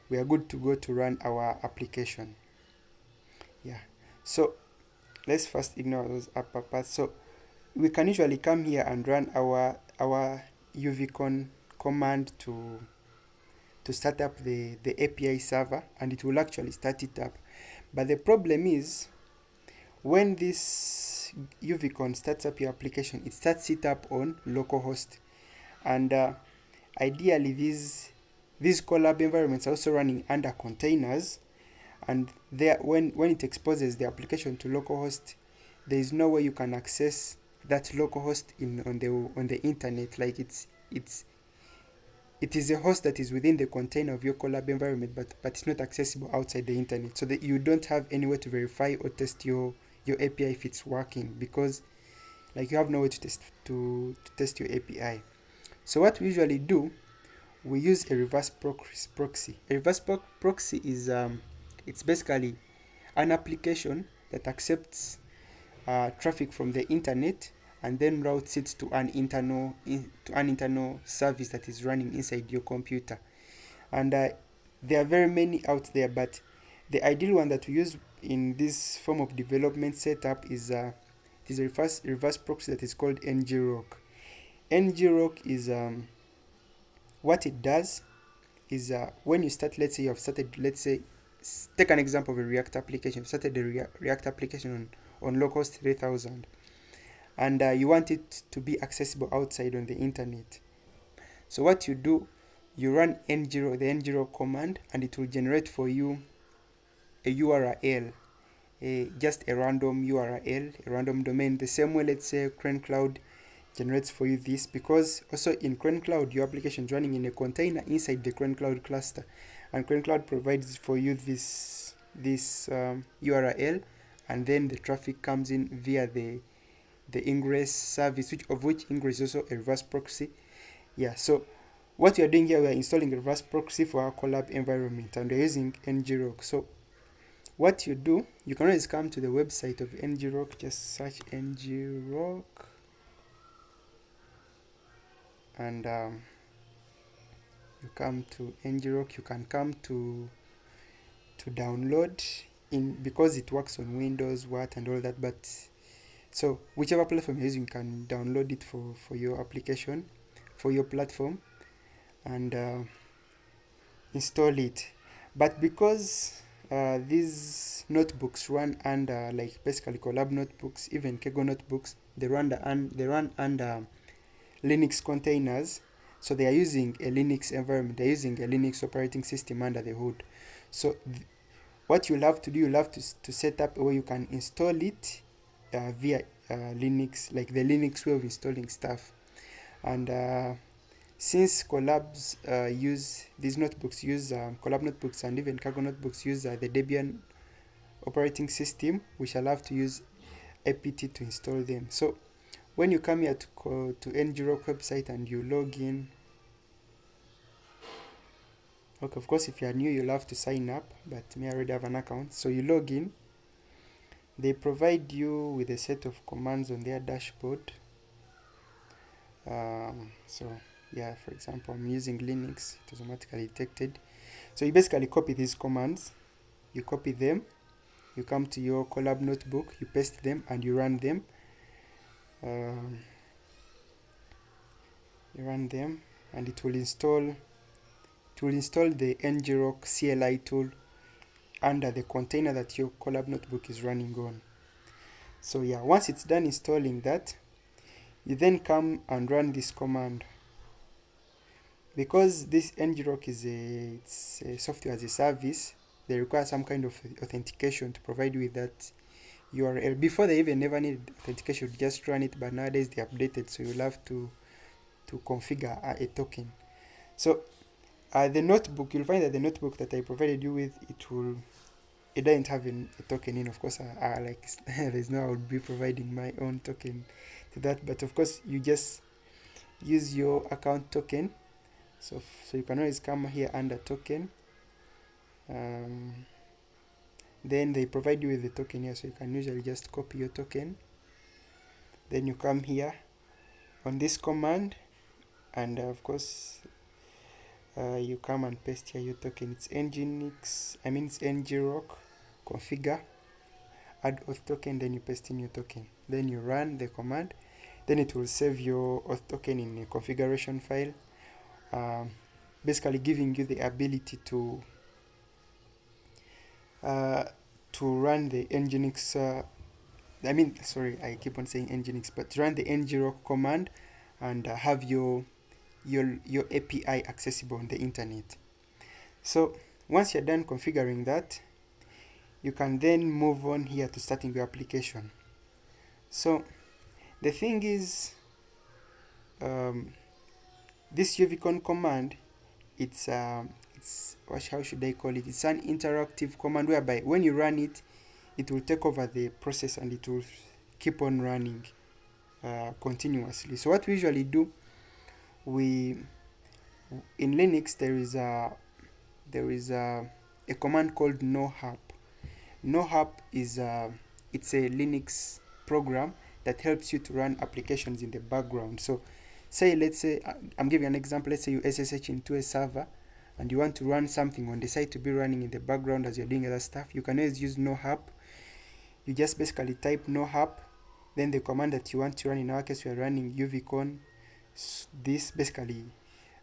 We are good to go to run our application. Yeah. So let's first ignore those upper parts. So we can usually come here and run our uvcon command to start up the API server, and it will actually start it up. But the problem is, when this uvcon starts up your application, it starts it up on localhost, and ideally these Collab environments are also running under containers, and there when it exposes the application to localhost, there is no way you can access that localhost on the internet. Like it is a host that is within the container of your Collab environment, but it's not accessible outside the internet, so that you don't have any way to verify or test your API if it's working, because like you have no way to test your API. So what we usually do, we use a reverse proxy. A reverse proxy is it's basically an application that accepts traffic from the internet and then routes it to an internal service that is running inside your computer. And there are very many out there, but the ideal one that we use in this form of development setup is a reverse proxy that is called ngrok. Ngrok is what it does is when you start, let's say you have started, take an example of a React application. You started the React application on localhost 3000, and you want it to be accessible outside on the internet. So what you do, you run the ngrok command, and it will generate for you a URL, just a random URL, a random domain. The same way, let's say, Crane Cloud generates for you this, because also in Crane Cloud, your application is running in a container inside the Crane Cloud cluster, and Crane Cloud provides for you this URL, and then the traffic comes in via the ingress service, which ingress is also a reverse proxy. Yeah, so what we are doing here, we are installing a reverse proxy for our Collab environment, and we're using ngrok. So what you do, you can always come to the website of NGRock, just search NGRock, and you come to NGRock. You can come to download in, because it works on Windows, what and all that. But so whichever platform you're using, you can download it for your application, for your platform, and install it. But because these notebooks run under, like, basically Collab notebooks, even Kego notebooks, they run under Linux containers. So they are using a Linux environment. They're using a Linux operating system under the hood. So what you'll have to do, you'll have to set up a way you can install it via Linux, like the Linux way of installing stuff. And since Collabs use these notebooks, use Collab notebooks, and even Cargo notebooks use the Debian operating system, we shall have to use apt to install them. So when you come here to NGRock website and you log in, okay, of course if you are new you'll have to sign up, but me, I already have an account. So you log in, they provide you with a set of commands on their dashboard. So yeah, for example, I'm using Linux, it automatically detected. So you basically copy these commands, you copy them, you come to your Collab notebook, you paste them, and you run them. You run them, and it will install the NGRock CLI tool under the container that your Collab notebook is running on. So yeah, once it's done installing that, you then come and run this command. Because this NGRock is a software as a service, they require some kind of authentication to provide you with that URL. Before, they even never needed authentication, just run it, but nowadays they updated, so you'll have to configure a token. So the notebook, you'll find that the notebook that I provided you with, it doesn't have a token in. Of course, like there's no, I would be providing my own token to that, but of course you just use your account token. So you can always come here under token. Then they provide you with the token here, so you can usually just copy your token. Then you come here on this command, and of course you come and paste here your token. It's it's NGRock configure add auth token, then you paste in your token, then you run the command, then it will save your auth token in a configuration file, basically giving you the ability to run the Nginx I keep on saying Nginx, but run the NGRock command and have your API accessible on the internet. So once you're done configuring that, you can then move on here to starting your application. So the thing is, this UVCon command, it's how should I call it? It's an interactive command whereby when you run it, it will take over the process and it will keep on running continuously. So what we usually do, in Linux there is a command called nohap. Nohap is it's a Linux program that helps you to run applications in the background. So let's say I'm giving an example. Let's say you SSH into a server and you want to run something on the site to be running in the background as you're doing other stuff. You can always use nohap. You just basically type nohap, then the command that you want to run. In our case, we are running uvcon. This basically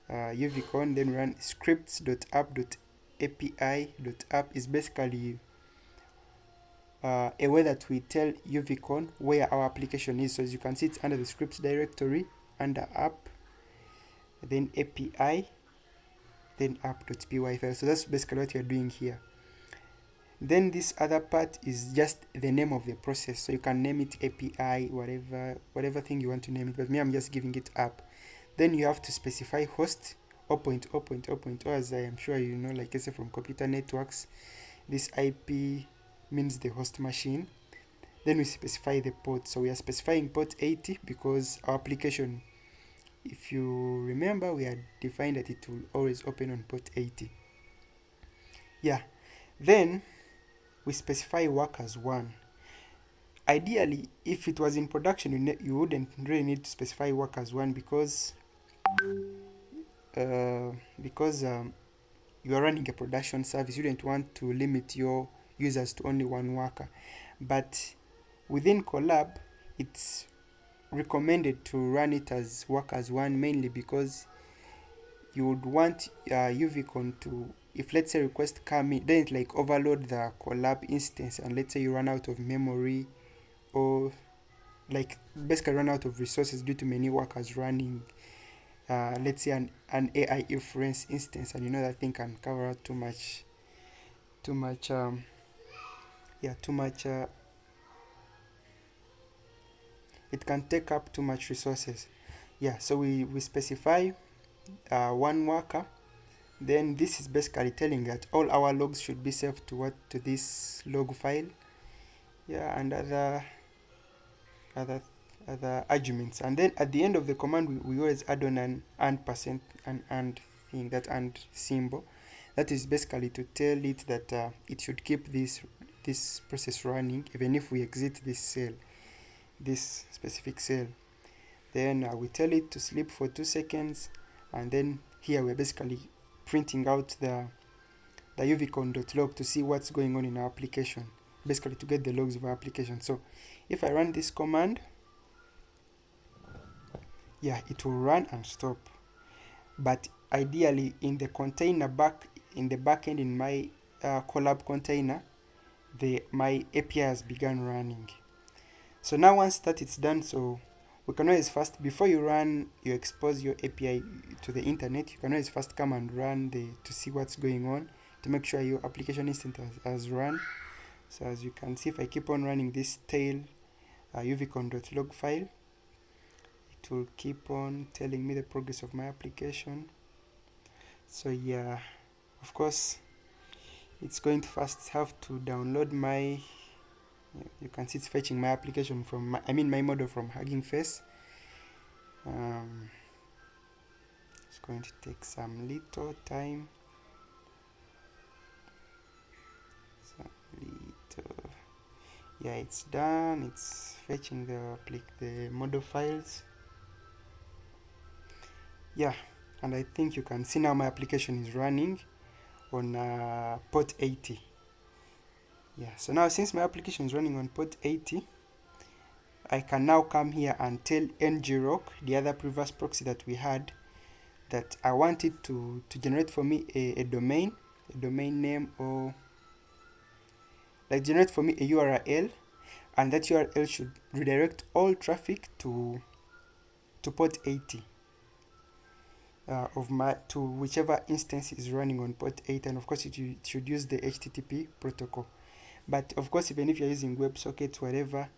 uvcon, then run scripts.app.api.app is basically a way that we tell uvcon where our application is. So as you can see, it's under the scripts directory, under app, then API, then app.py file. So that's basically what you're doing here. Then this other part is just the name of the process. So you can name it API, whatever thing you want to name it. But me, I'm just giving it app. Then you have to specify host 0.0.0.0, as I am sure you know, like I say from computer networks. This IP means the host machine. Then we specify the port. So we are specifying port 80 because our application, if you remember, we had defined that it will always open on port 80. Yeah. Then we specify workers 1. Ideally, if it was in production, you wouldn't really need to specify workers 1 uh, because you are running a production service. You don't want to limit your users to only one worker. But within Collab, it's recommended to run it as workers 1, mainly because you would want UVCon to, if let's say request come in, then it like overload the Collab instance, and let's say you run out of memory, or like basically run out of resources due to many workers running, let's say an AI inference instance, and you know that thing can cover out too much yeah too much it can take up too much resources. Yeah, so we specify 1 worker. Then this is basically telling that all our logs should be saved to this log file. Yeah, and other other arguments. And then at the end of the command, we always add on an and thing, that and symbol. That is basically to tell it that it should keep this process running even if we exit this specific cell. Then we tell it to sleep for 2 seconds, and then here we're basically printing out the uvcon.log to see what's going on in our application, basically to get the logs of our application. So if I run this command, yeah, it will run and stop. But ideally, in the backend in my Collab container, my API has begun running. So now once that it's done, so we can always first, before you expose your API to the internet, you can always first come and run to see what's going on, to make sure your application instance has run. So as you can see, if I keep on running this tail uvcon.log file, it will keep on telling me the progress of my application. So yeah, of course, it's going to first have to download my, you can see it's fetching my application from my model from Hugging Face. It's going to take some little time. Yeah, it's done. It's fetching the model files. Yeah, and I think you can see now my application is running on port 80. Yeah, so now since my application is running on port 80, I can now come here and tell ngrok, the other previous proxy that we had, that I want it to generate for me a domain name, or like generate for me a URL, and that URL should redirect all traffic to port 80 to whichever instance is running on port 80, and of course it should use the HTTP protocol. But of course, even if you're using WebSockets, whatever,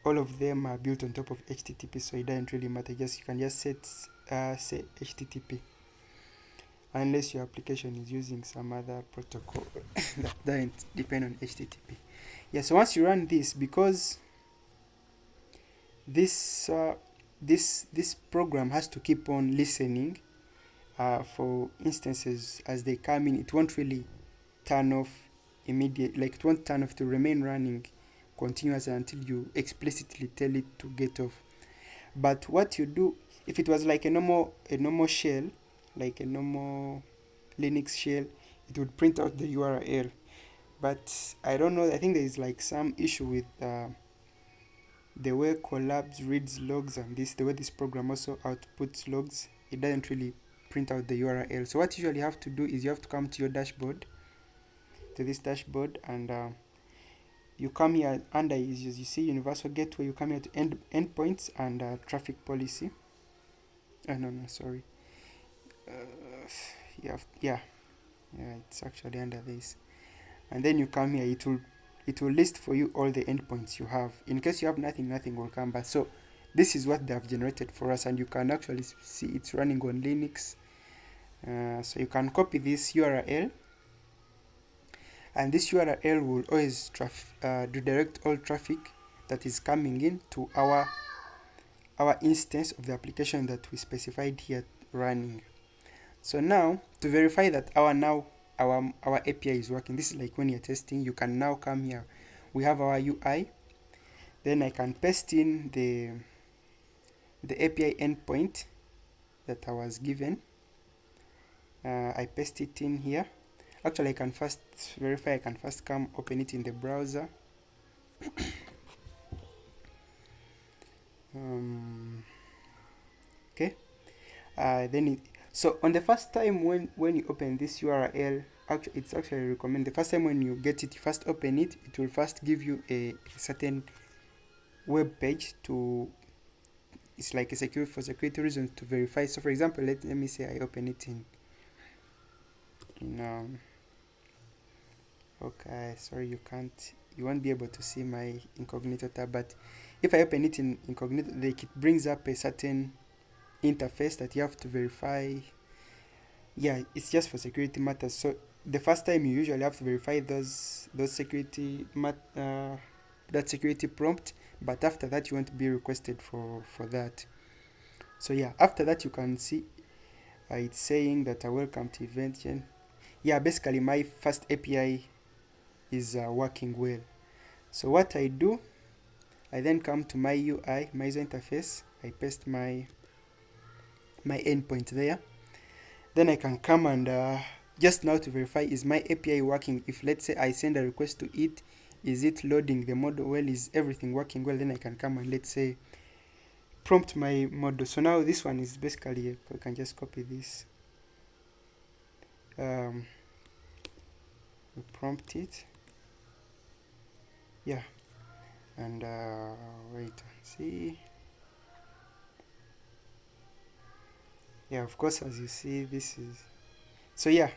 all of them are built on top of HTTP, so it doesn't really matter. You can just say HTTP, unless your application is using some other protocol that doesn't depend on HTTP. Yeah, so once you run this, because this program has to keep on listening for instances as they come in, it won't really turn off immediate, like it won't turn off, to remain running continuous until you explicitly tell it to get off. But what you do, if it was like a normal shell, like a normal Linux shell, it would print out the URL. But I don't know, I think there is like some issue with the way Collabs reads logs, and the way this program also outputs logs, it doesn't really print out the URL. So what you usually have to do is you have to come to your dashboard, to this dashboard, and you come here under, as you see, universal gateway. You come here to endpoints and traffic policy. Sorry. Yeah, it's actually under this. And then you come here, it will list for you all the endpoints you have. In case you have nothing will come back. So this is what they have generated for us, and you can actually see it's running on Linux. So you can copy this URL, and this URL will always redirect all traffic that is coming in to our instance of the application that we specified here running. So now, to verify that our now our API is working. This is like when you're testing, you can now come here. We have our UI. Then I can paste in the API endpoint that I was given. I paste it in here. Actually, I can first verify. I can first come open it in the browser. Okay. So on the first time when you open this URL, it's actually recommend the first time when you get it, you first open it. It will first give you a certain web page to. It's like a security reasons to verify. So for example, let me say I open it in okay, sorry, you won't be able to see my incognito tab, but if I open it in incognito, like, it brings up a certain interface that you have to verify. Yeah, it's just for security matters. So the first time you usually have to verify those that security prompt, but after that you won't be requested for that. So yeah, after that you can see it's saying that welcome to event. Yeah, basically my first API is working well. So what I do, I then come to my UI, my user interface. I paste my endpoint there. Then I can come and just now to verify, is my API working? If let's say I send a request to it, is it loading the model well? Is everything working well? Then I can come and let's say prompt my model. So now this one is basically, I can just copy this. We prompt it. Yeah. And wait and see. Yeah, of course, as you see, this is. So yeah,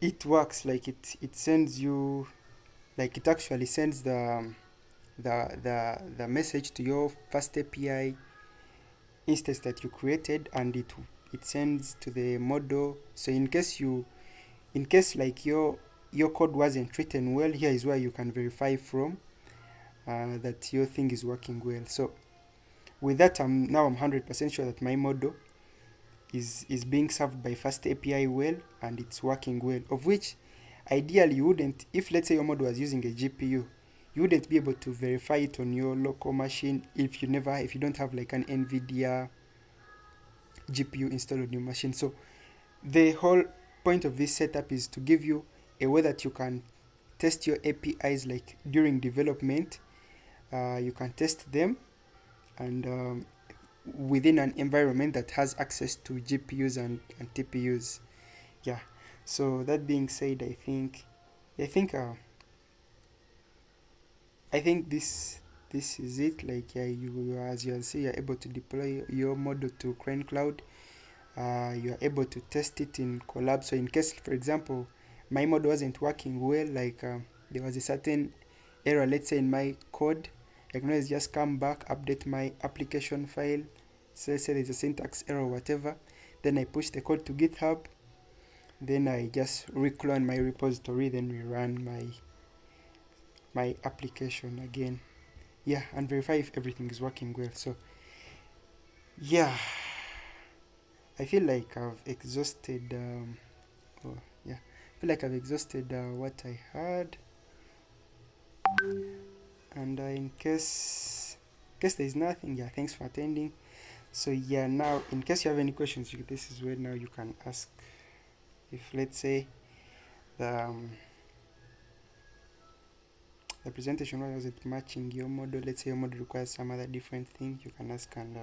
it works. Like it sends you, like it actually sends the message to your first API instance that you created, and it sends to the model. So in case like your code wasn't written well, here is where you can verify from that your thing is working well. So with that, I'm 100% sure that my model is being served by fast API well, and it's working well, of which ideally you wouldn't, if let's say your model was using a GPU, you wouldn't be able to verify it on your local machine if you don't have like an NVIDIA GPU installed on your machine. So the whole point of this setup is to give you a way that you can test your APIs like during development. You can test them and within an environment that has access to GPUs and TPUs. Yeah. So that being said, I think uh, I think this is it. Like you as you can see, you're able to deploy your model to Crane Cloud. You are able to test it in Collab. So in case, for example, my model wasn't working well, like there was a certain error, let's say in my code, I can always just come back, update my application file, say there's a syntax error or whatever. Then I push the code to GitHub. Then I just reclone my repository. Then we run my application again. Yeah, and verify if everything is working well. So yeah, I feel like I've exhausted. Oh, yeah, I feel like I've exhausted what I had. And in case there is nothing, yeah, thanks for attending. So yeah, now in case you have any questions, this is where now you can ask. If let's say the the presentation wasn't matching your model, let's say your model requires some other different thing, you can ask, and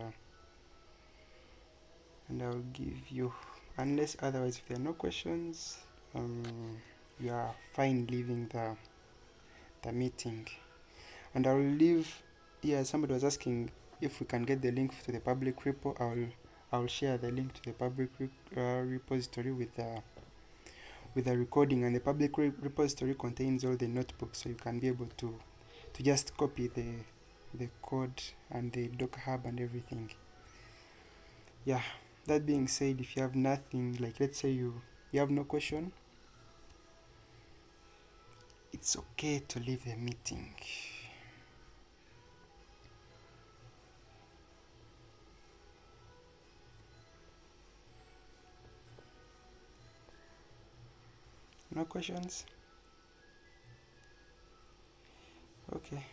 I'll give you, unless otherwise if there are no questions, you are fine leaving the meeting. And I'll leave. Yeah, somebody was asking if we can get the link to the public repo. I'll share the link to the public repository with the recording, and the public repository contains all the notebooks, so you can be able to just copy the code and the Docker Hub and everything. Yeah, that being said, if you have nothing, like let's say you have no question, it's okay to leave the meeting. No questions? Okay.